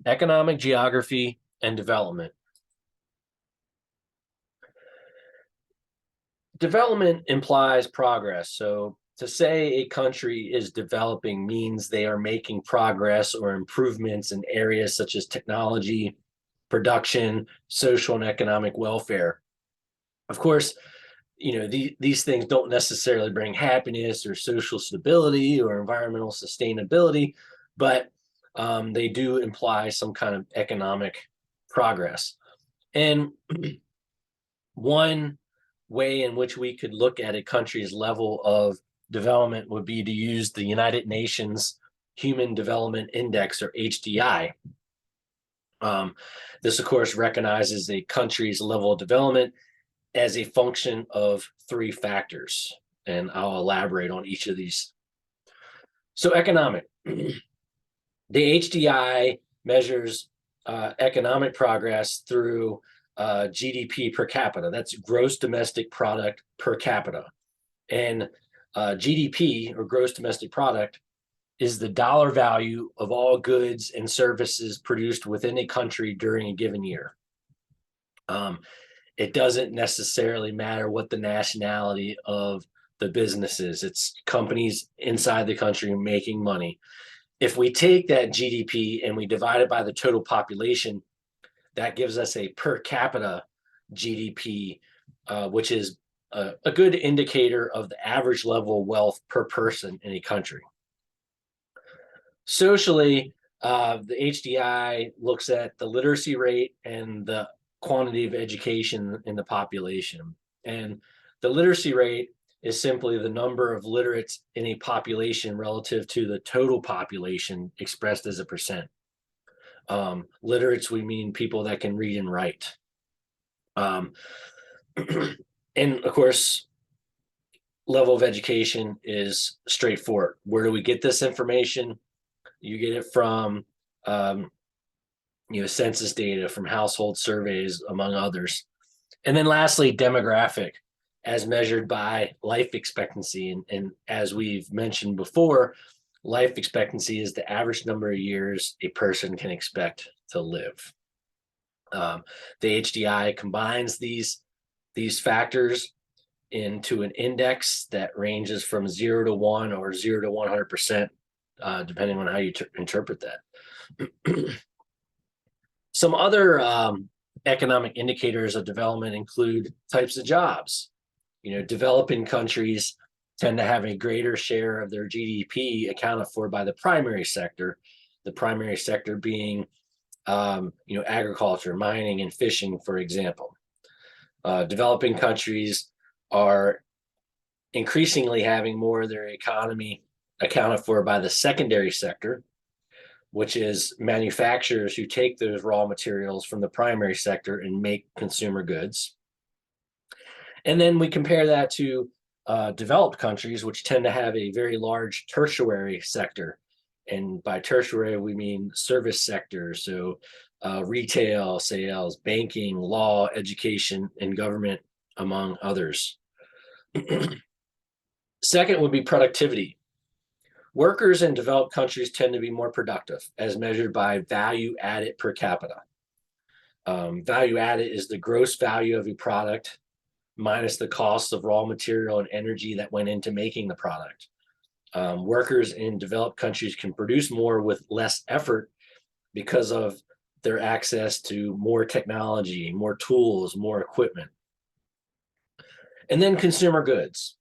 Economic geography and development. Development implies progress. So to say a country is developing means they are making progress or improvements in areas such as technology, production, social and economic welfare. Of course, these things don't necessarily bring happiness or social stability or environmental sustainability, but they do imply some kind of economic progress. And one way in which we could look at a country's level of development would be to use the United Nations Human Development Index, or HDI. This, of course, recognizes a country's level of development as a function of three factors, and I'll elaborate on each of these. So, economic. The HDI measures economic progress through GDP per capita. That's gross domestic product per capita. And GDP, or gross domestic product, is the dollar value of all goods and services produced within a country during a given year. It doesn't necessarily matter what the nationality of the business is. It's companies inside the country making money. If we take that GDP and we divide it by the total population, that gives us a per capita GDP, which is a good indicator of the average level of wealth per person in a country. Socially, the HDI looks at the literacy rate and the quantity of education in the population. And the literacy rate is simply the number of literates in a population relative to the total population expressed as a percent. Literates, we mean people that can read and write. And of course, level of education is straightforward. Where do we get this information? You get it from census data, from household surveys, among others. And then lastly, demographic, as measured by life expectancy. And as we've mentioned before, life expectancy is the average number of years a person can expect to live. The HDI combines these factors into an index that ranges from 0 to 1 or 0 to 100%, depending on how you interpret that. Some other economic indicators of development include types of jobs. Developing countries tend to have a greater share of their GDP accounted for by the primary sector being agriculture, mining, and fishing, for example. Developing countries are increasingly having more of their economy accounted for by the secondary sector, which is manufacturers who take those raw materials from the primary sector and make consumer goods. And then we compare that to developed countries, which tend to have a very large tertiary sector. And by tertiary, we mean service sector. So retail, sales, banking, law, education, and government, among others. Second would be productivity. Workers in developed countries tend to be more productive, as measured by value added per capita. Value added is the gross value of a product minus the cost of raw material and energy that went into making the product. Workers in developed countries can produce more with less effort because of their access to more technology, more tools, more equipment. And then consumer goods,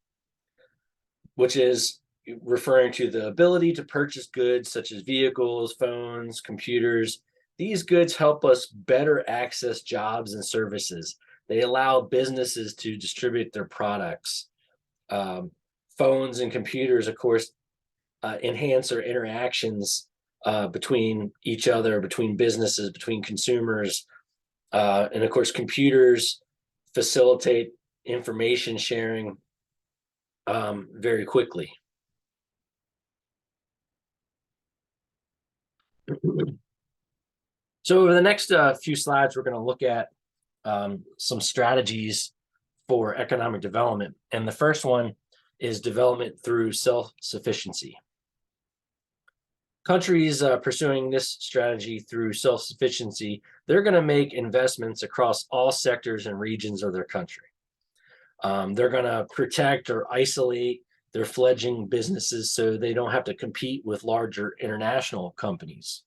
which is referring to the ability to purchase goods such as vehicles, phones, computers. These goods help us better access jobs and services. They allow businesses to distribute their products. Phones and computers, of course, enhance our interactions between each other, between businesses, between consumers. And of course, computers facilitate information sharing very quickly. So over the next few slides, we're going to look at some strategies for economic development. And the first one is development through self-sufficiency. Countries pursuing this strategy through self-sufficiency, they're going to make investments across all sectors and regions of their country. They're going to protect or isolate their fledgling businesses so they don't have to compete with larger international companies.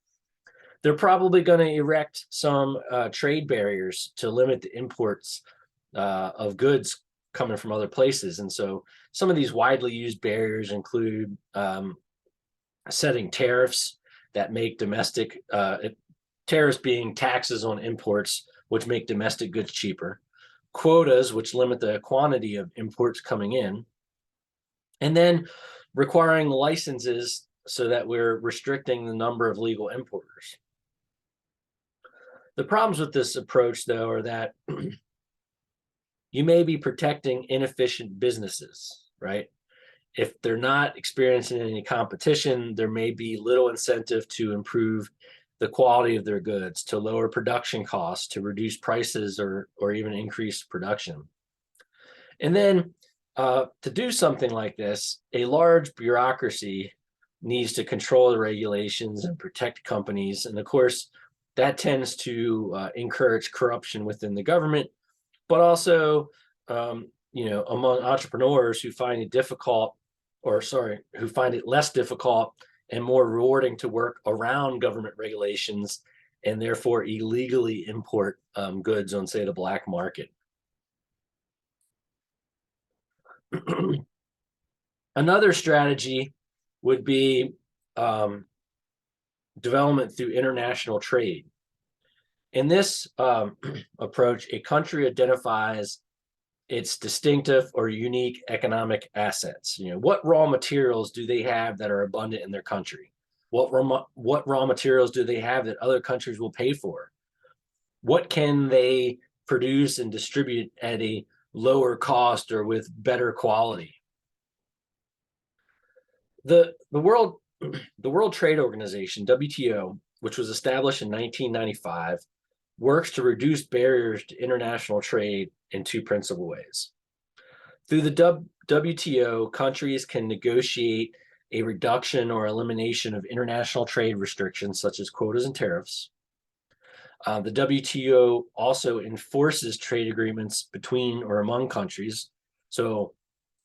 They're probably going to erect some trade barriers to limit the imports of goods coming from other places. And so some of these widely used barriers include setting tariffs that make domestic, tariffs being taxes on imports, which make domestic goods cheaper, quotas, which limit the quantity of imports coming in, and then requiring licenses so that we're restricting the number of legal importers. The problems with this approach, though, are that you may be protecting inefficient businesses, right? If they're not experiencing any competition, there may be little incentive to improve the quality of their goods, to lower production costs, to reduce prices, or even increase production. And then to do something like this, a large bureaucracy needs to control the regulations and protect companies. And of course, that tends to encourage corruption within the government, but also, among entrepreneurs who find it difficult, who find it less difficult and more rewarding to work around government regulations and therefore illegally import goods on, say, the black market. Another strategy would be development through international trade. In this approach, a country identifies its distinctive or unique economic assets. What raw materials do they have that are abundant in their country? What raw materials do they have that other countries will pay for? What can they produce and distribute at a lower cost or with better quality? The World Trade Organization, WTO, which was established in 1995, works to reduce barriers to international trade in two principal ways. Through the WTO, countries can negotiate a reduction or elimination of international trade restrictions such as quotas and tariffs. The WTO also enforces trade agreements between or among countries. So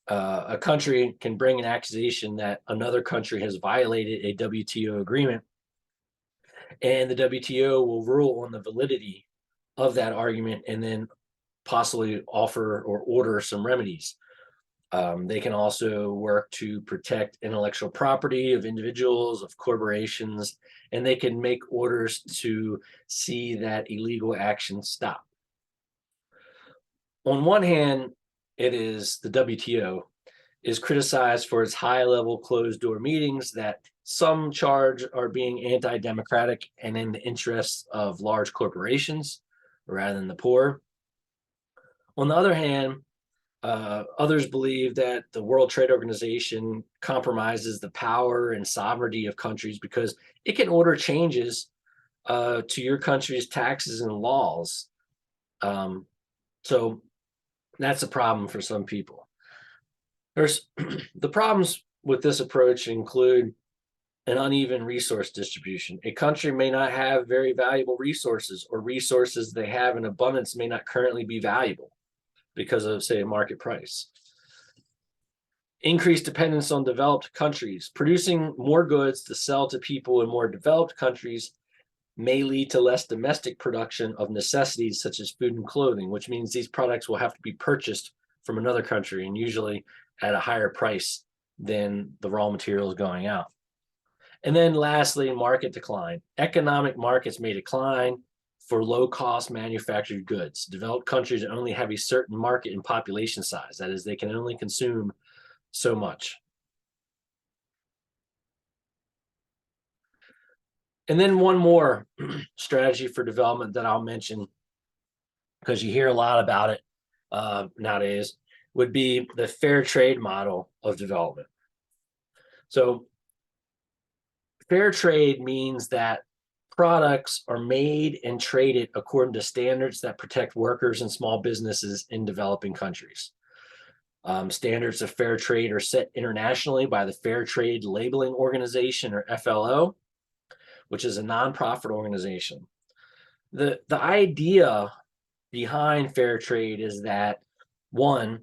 a country can bring an accusation that another country has violated a WTO agreement, and the WTO will rule on the validity of that argument and then possibly offer or order some remedies. They can also work to protect intellectual property of individuals, of corporations, and they can make orders to see that illegal actions stop. On one hand, the WTO is criticized for its high-level closed-door meetings that some charge are being anti-democratic and in the interests of large corporations rather than the poor. On the other hand, others believe that the World Trade Organization compromises the power and sovereignty of countries because it can order changes to your country's taxes and laws. So that's a problem for some people. There's the problems with this approach include an uneven resource distribution. A country may not have very valuable resources, or resources they have in abundance may not currently be valuable because of, say, a market price. Increased dependence on developed countries. Producing more goods to sell to people in more developed countries may lead to less domestic production of necessities such as food and clothing, which means these products will have to be purchased from another country and usually at a higher price than the raw materials going out. And then lastly, market decline. Economic markets may decline for low-cost manufactured goods. Developed countries only have a certain market and population size. That is, they can only consume so much. And then one more strategy for development that I'll mention, because you hear a lot about it nowadays, would be the fair trade model of development. So fair trade means that products are made and traded according to standards that protect workers and small businesses in developing countries. Standards of fair trade are set internationally by the Fair Trade Labeling Organization, or FLO, which is a nonprofit organization. The idea behind fair trade is that, one,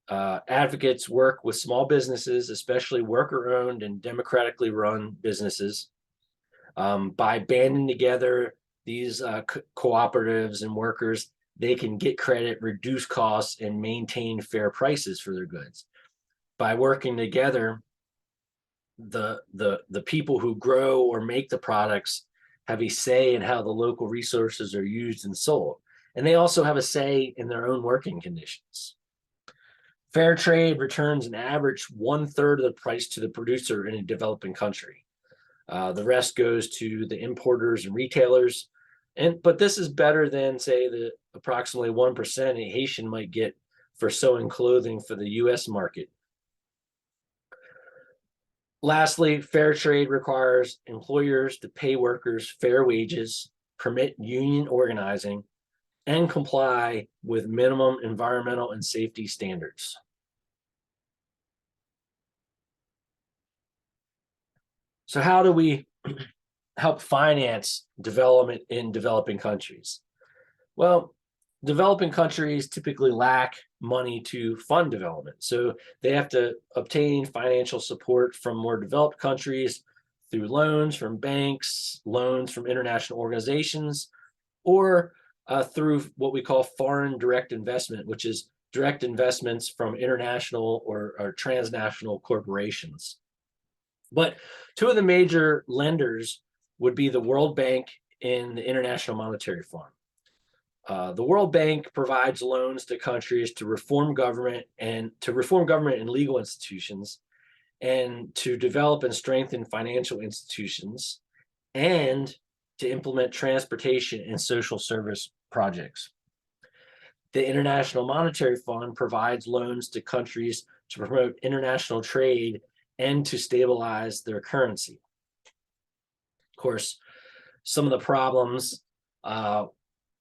advocates work with small businesses, especially worker-owned and democratically run businesses, by banding together these cooperatives and workers. They can get credit, reduce costs, and maintain fair prices for their goods. By working together, the people who grow or make the products have a say in how the local resources are used and sold. And they also have a say in their own working conditions. Fair trade returns an average 1/3 of the price to the producer in a developing country. The rest goes to the importers and retailers. But this is better than, say, the approximately 1% a Haitian might get for sewing clothing for the US market. Lastly, fair trade requires employers to pay workers fair wages, permit union organizing, and comply with minimum environmental and safety standards. So how do we help finance development in developing countries? Well, developing countries typically lack money to fund development. So they have to obtain financial support from more developed countries through loans from banks, loans from international organizations, or through what we call foreign direct investment, which is direct investments from international or transnational corporations. But two of the major lenders would be the World Bank and the International Monetary Fund. The World Bank provides loans to countries to reform government and legal institutions, and to develop and strengthen financial institutions, and to implement transportation and social service projects. The International Monetary Fund provides loans to countries to promote international trade and to stabilize their currency. Of course, some of the problems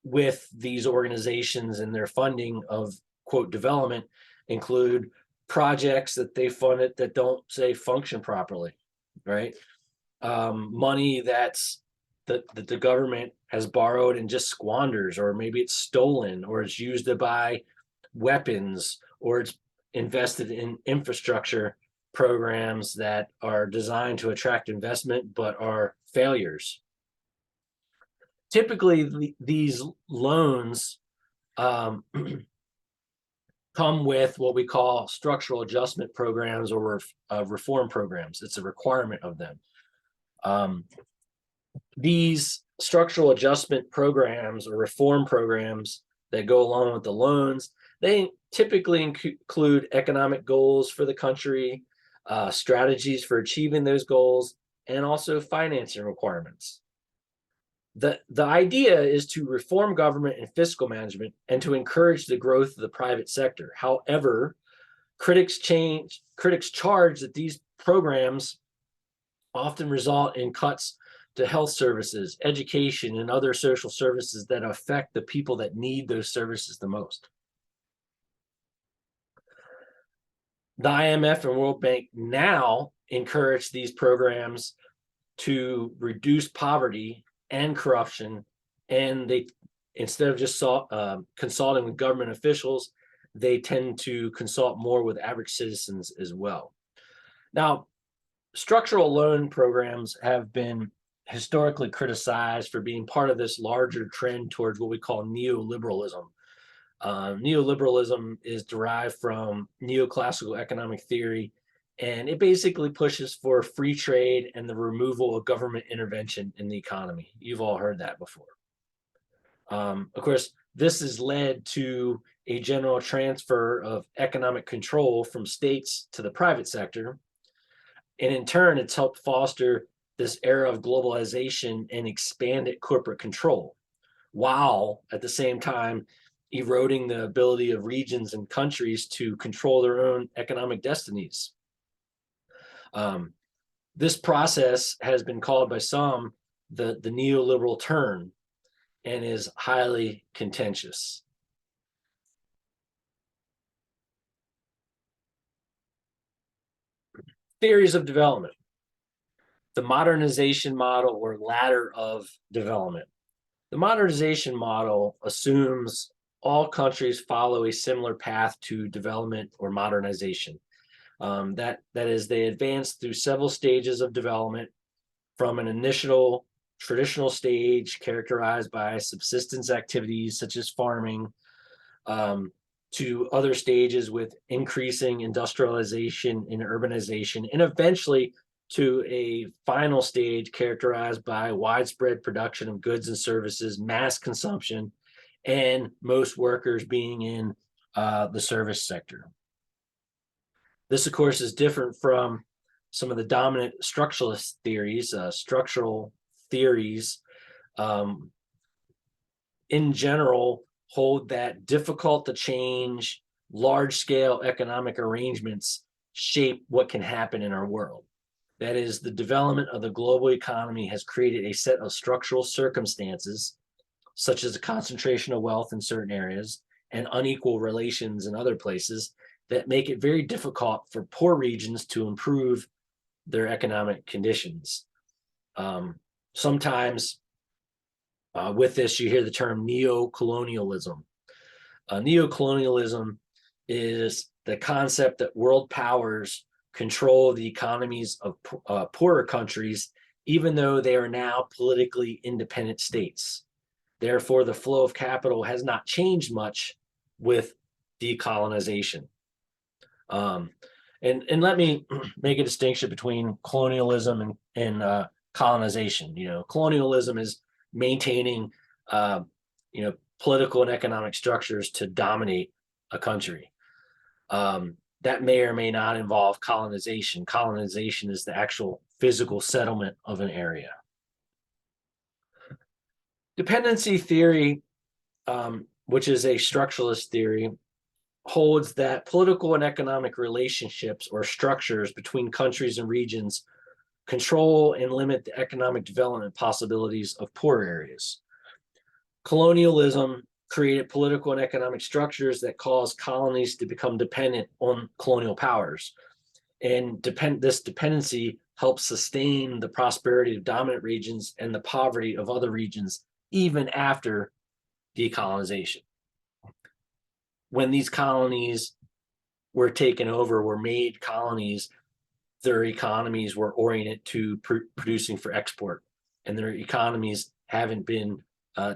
with these organizations and their funding of, quote, development include projects that they funded that don't, say, function properly, right? Money that the government has borrowed and just squanders, or maybe it's stolen, or it's used to buy weapons, or it's invested in infrastructure programs that are designed to attract investment but are failures. Typically, these loans come with what we call structural adjustment programs or reform programs. It's a requirement of them. These structural adjustment programs or reform programs that go along with the loans, they typically include economic goals for the country, strategies for achieving those goals, and also financing requirements. The idea is to reform government and fiscal management and to encourage the growth of the private sector. However, critics charge that these programs often result in cuts to health services, education, and other social services that affect the people that need those services the most. The IMF and World Bank now encourage these programs to reduce poverty and corruption, and they, instead of just consulting with government officials, they tend to consult more with average citizens as well. Now, structural loan programs have been historically criticized for being part of this larger trend towards what we call neoliberalism. Neoliberalism is derived from neoclassical economic theory, and it basically pushes for free trade and the removal of government intervention in the economy. You've all heard that before. Of course, this has led to a general transfer of economic control from states to the private sector. And in turn, it's helped foster this era of globalization and expanded corporate control, while at the same time eroding the ability of regions and countries to control their own economic destinies. This process has been called by some the neoliberal turn and is highly contentious. Theories of development. the modernization model or ladder of development. The modernization model assumes all countries follow a similar path to development or modernization. That is, they advance through several stages of development from an initial traditional stage characterized by subsistence activities such as farming, to other stages with increasing industrialization and urbanization, and eventually to a final stage characterized by widespread production of goods and services, mass consumption, and most workers being in the service sector. This, of course, is different from some of the dominant structuralist theories. Structural theories, in general, hold that difficult to change, large-scale economic arrangements shape what can happen in our world. That is, the development of the global economy has created a set of structural circumstances, such as the concentration of wealth in certain areas and unequal relations in other places, that make it very difficult for poor regions to improve their economic conditions. Sometimes with this, you hear the term neo-colonialism. Neo-colonialism is the concept that world powers control the economies of poorer countries, even though they are now politically independent states. Therefore, the flow of capital has not changed much with decolonization. And let me make a distinction between colonialism and colonization. Colonialism is maintaining, political and economic structures to dominate a country. That may or may not involve colonization. Colonization is the actual physical settlement of an area. Dependency theory, which is a structuralist theory, holds that political and economic relationships or structures between countries and regions control and limit the economic development possibilities of poor areas. Colonialism created political and economic structures that caused colonies to become dependent on colonial powers. And this dependency helps sustain the prosperity of dominant regions and the poverty of other regions, even after decolonization. When these colonies were taken over, were made colonies, their economies were oriented to producing for export, and their economies haven't been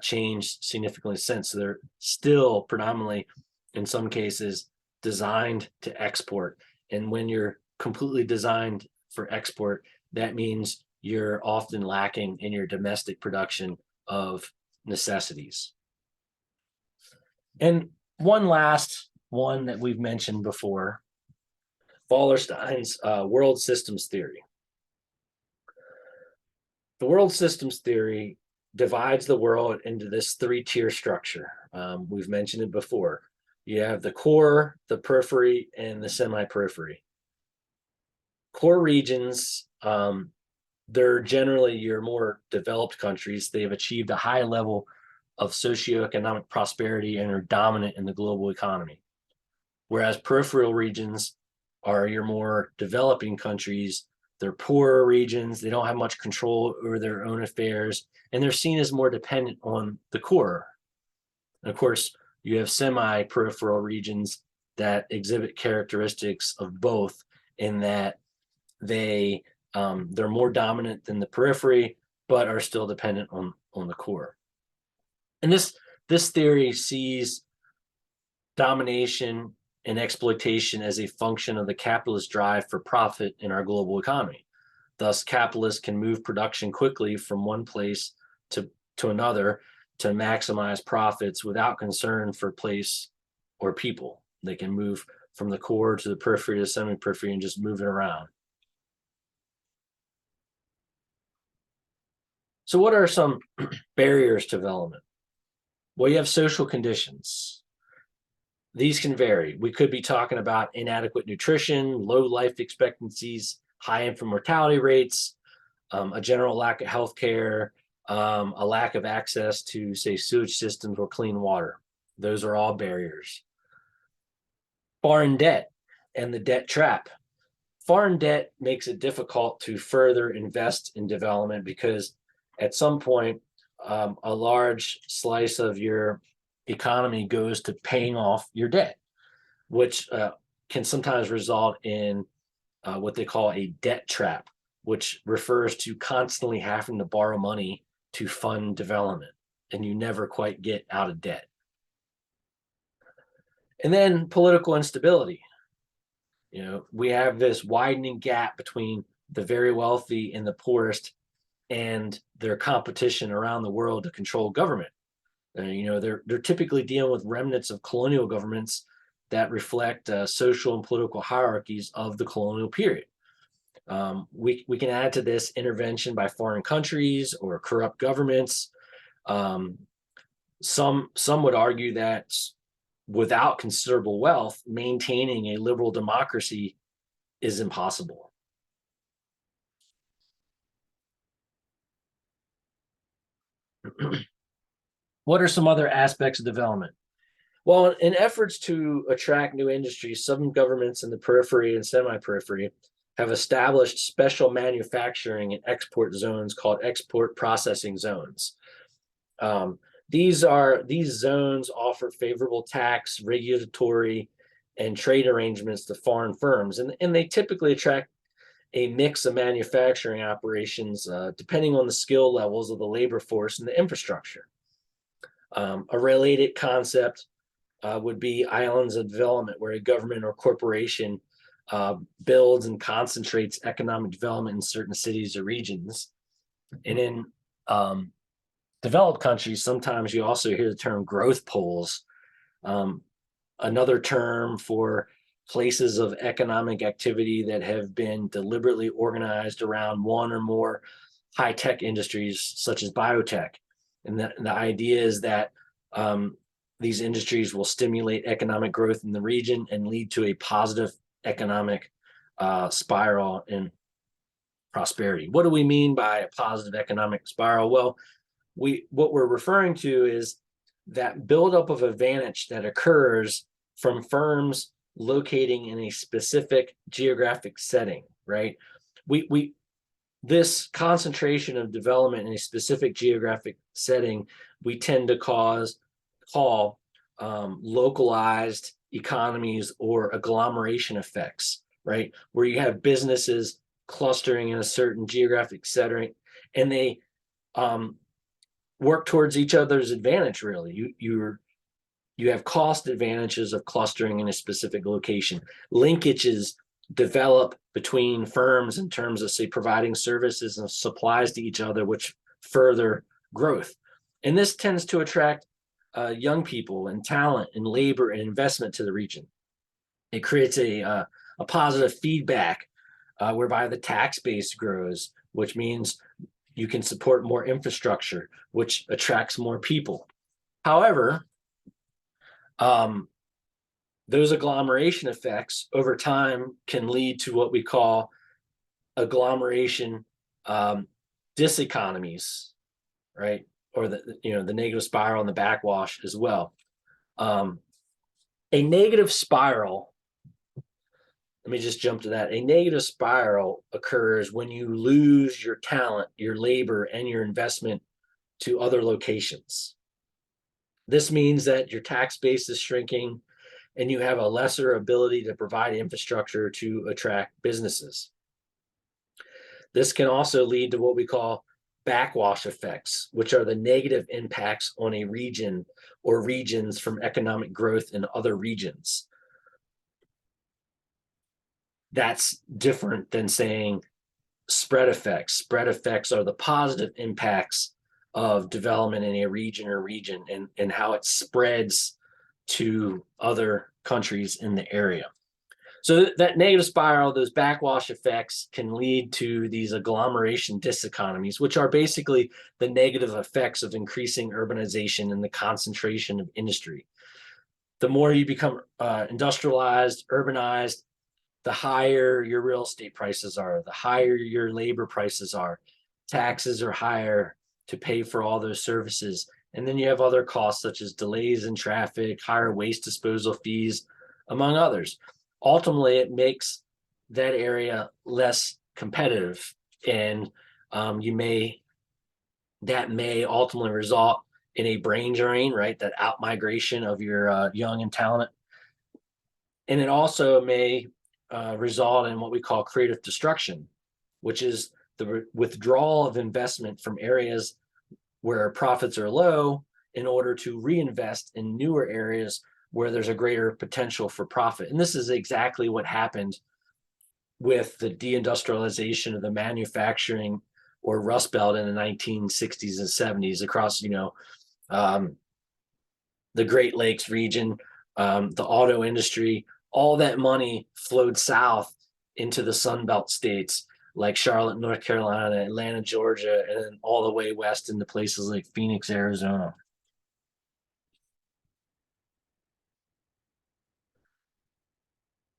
changed significantly since. So they're still predominantly, in some cases, designed to export. And when you're completely designed for export, that means you're often lacking in your domestic production of necessities. And one last one that we've mentioned before, Wallerstein's world systems theory. The world systems theory divides the world into this three-tier structure. We've mentioned it before. You have the core, the periphery, and the semi-periphery. Core regions, they're generally your more developed countries. They have achieved a high level of socioeconomic prosperity and are dominant in the global economy. Whereas peripheral regions are your more developing countries. They're poorer regions. They don't have much control over their own affairs, and they're seen as more dependent on the core. And of course, you have semi-peripheral regions that exhibit characteristics of both, in that they're more dominant than the periphery, but are still dependent on the core. And this theory sees domination and exploitation as a function of the capitalist drive for profit in our global economy. Thus, capitalists can move production quickly from one place to another to maximize profits without concern for place or people. They can move from the core to the periphery to semi-periphery and just move it around. So what are some barriers to development? Well, you have social conditions. These can vary. We could be talking about inadequate nutrition, low life expectancies, high infant mortality rates, a general lack of health care, a lack of access to, say, sewage systems or clean water. Those are all barriers. Foreign debt and the debt trap. Foreign debt makes it difficult to further invest in development because at some point, a large slice of your economy goes to paying off your debt, which can sometimes result in what they call a debt trap, which refers to constantly having to borrow money to fund development, and you never quite get out of debt. And then political instability. We have this widening gap between the very wealthy and the poorest and their competition around the world to control government. They're typically dealing with remnants of colonial governments that reflect social and political hierarchies of the colonial period. We can add to this intervention by foreign countries or corrupt governments. Some would argue that without considerable wealth, maintaining a liberal democracy is impossible. What are some other aspects of development? Well, in efforts to attract new industries, some governments in the periphery and semi-periphery have established special manufacturing and export zones called export processing zones. These zones offer favorable tax, regulatory, and trade arrangements to foreign firms, and they typically attract a mix of manufacturing operations depending on the skill levels of the labor force and the infrastructure. A related concept would be islands of development, where a government or corporation builds and concentrates economic development in certain cities or regions. And in developed countries, sometimes you also hear the term growth poles, another term for places of economic activity that have been deliberately organized around one or more high-tech industries, such as biotech. And the idea is that these industries will stimulate economic growth in the region and lead to a positive economic spiral and prosperity. What do we mean by a positive economic spiral? Well, what we're referring to is that buildup of advantage that occurs from firms locating in a specific geographic setting, right? This concentration of development in a specific geographic setting, we tend to call localized economies or agglomeration effects, right? Where you have businesses clustering in a certain geographic setting, and they work towards each other's advantage. Really, you have cost advantages of clustering in a specific location. Linkages develop between firms in terms of, say, providing services and supplies to each other, which further growth. And this tends to attract young people and talent and labor and investment to the region. It creates a positive feedback whereby the tax base grows, which means you can support more infrastructure, which attracts more people. However, those agglomeration effects over time can lead to what we call agglomeration diseconomies, right? Or the negative spiral and the backwash as well. A negative spiral, let me just jump to that. A negative spiral occurs when you lose your talent, your labor, and your investment to other locations. This means that your tax base is shrinking and you have a lesser ability to provide infrastructure to attract businesses. This can also lead to what we call backwash effects, which are the negative impacts on a region or regions from economic growth in other regions. That's different than saying spread effects. Spread effects are the positive impacts of development in a region and how it spreads to other countries in the area. So that negative spiral, those backwash effects, can lead to these agglomeration diseconomies, which are basically the negative effects of increasing urbanization and the concentration of industry. The more you become industrialized, urbanized, the higher your real estate prices are, the higher your labor prices are. Taxes are higher to pay for all those services. And then you have other costs such as delays in traffic, higher waste disposal fees, among others. Ultimately, it makes that area less competitive, and that may ultimately result in a brain drain, right? That out migration of your young and talent, and it also may result in what we call creative destruction, which is the withdrawal of investment from areas where profits are low in order to reinvest in newer areas where there's a greater potential for profit. And this is exactly what happened with the deindustrialization of the manufacturing or Rust Belt in the 1960s and 70s across, the Great Lakes region, the auto industry. All that money flowed south into the Sun Belt states like Charlotte, North Carolina, Atlanta, Georgia, and then all the way west into places like Phoenix, Arizona.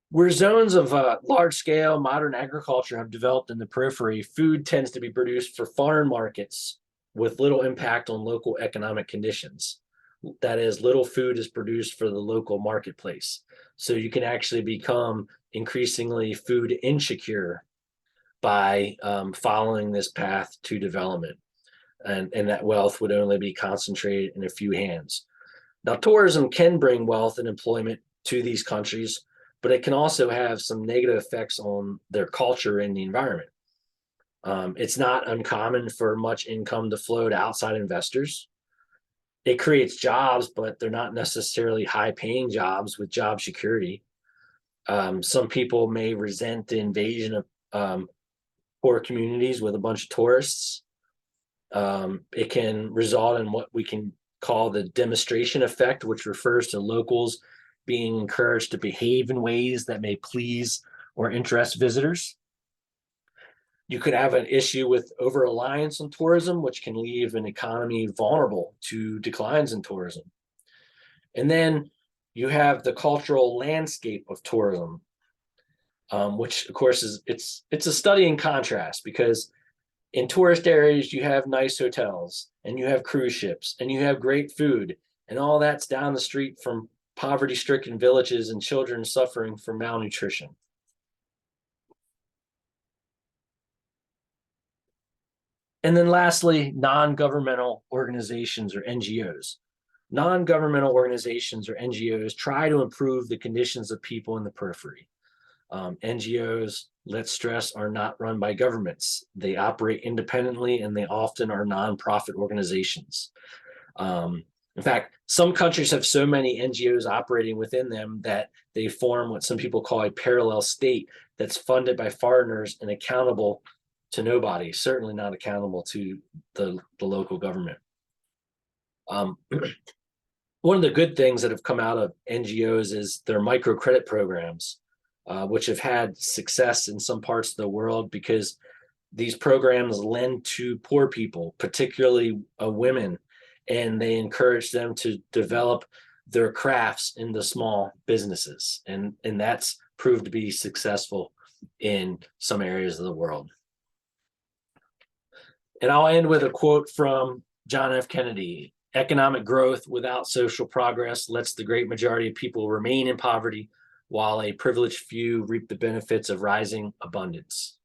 Where zones of large scale modern agriculture have developed in the periphery, food tends to be produced for foreign markets with little impact on local economic conditions. That is, little food is produced for the local marketplace. So you can actually become increasingly food insecure by following this path to development. And that wealth would only be concentrated in a few hands. Now, tourism can bring wealth and employment to these countries, but it can also have some negative effects on their culture and the environment. It's not uncommon for much income to flow to outside investors. It creates jobs, but they're not necessarily high-paying jobs with job security. Some people may resent the invasion of poor communities with a bunch of tourists. It can result in what we can call the demonstration effect, which refers to locals being encouraged to behave in ways that may please or interest visitors. You could have an issue with over-reliance on tourism, which can leave an economy vulnerable to declines in tourism. And then you have the cultural landscape of tourism, which of course it's a study in contrast, because in tourist areas you have nice hotels and you have cruise ships and you have great food, and all that's down the street from poverty-stricken villages and children suffering from malnutrition. And then lastly, non-governmental organizations or NGOs. Non-governmental organizations or NGOs try to improve the conditions of people in the periphery. NGOs, let's stress, are not run by governments. They operate independently and they often are nonprofit organizations. In fact, some countries have so many NGOs operating within them that they form what some people call a parallel state that's funded by foreigners and accountable to nobody, certainly not accountable to the local government. One of the good things that have come out of NGOs is their microcredit programs, which have had success in some parts of the world because these programs lend to poor people, particularly women, and they encourage them to develop their crafts into small businesses. And that's proved to be successful in some areas of the world. And I'll end with a quote from John F. Kennedy: "Economic growth without social progress lets the great majority of people remain in poverty, while a privileged few reap the benefits of rising abundance."